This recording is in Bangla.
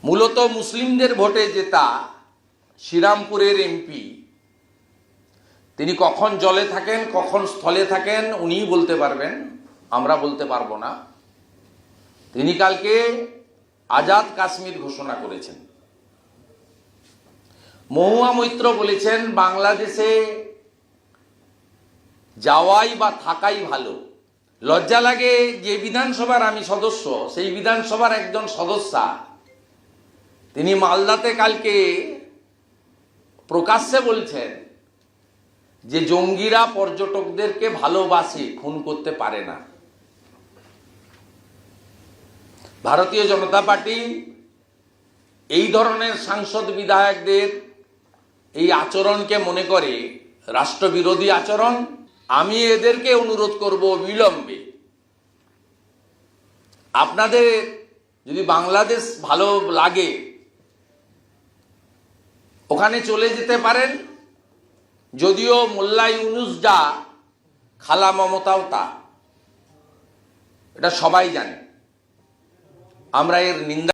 মূলত মুসলিমদের ভোটে জেতা শ্রীরামপুরের এমপি তিনি কখন জলে থাকেন কখন স্থলে থাকেন উনিই বলতে পারবেন, আমরা বলতে পারবো না। তিনি কালকে আজাদ কাশ্মীর ঘোষণা করেছেন। মহুয়া মৈত্র বলেছেন বাংলাদেশে যাওয়াই বা থাকাই ভালো। লজ্জা লাগে যে বিধানসভার আমি সদস্য, সেই বিধানসভার একজন সদস্যা তিনি মালদাতে কালকে প্রকাশ্যে বলছেন যে জঙ্গিরা পর্যটকদেরকে ভালোবাসে, খুন করতে পারে না। ভারতীয় জনতা পার্টি এই ধরনের সাংসদ বিধায়কদের এই আচরণকে মনে করে রাষ্ট্রবিরোধী আচরণ। আমি এদেরকে অনুরোধ করব বিলম্বে আপনাদের যদি বাংলাদেশ ভালো লাগে ওখানে চলে যেতে পারেন। যদিও মোল্লা ইউনুস যা, খালা মমতাও তা, এটা সবাই জানে। আমরা এর নিন্দা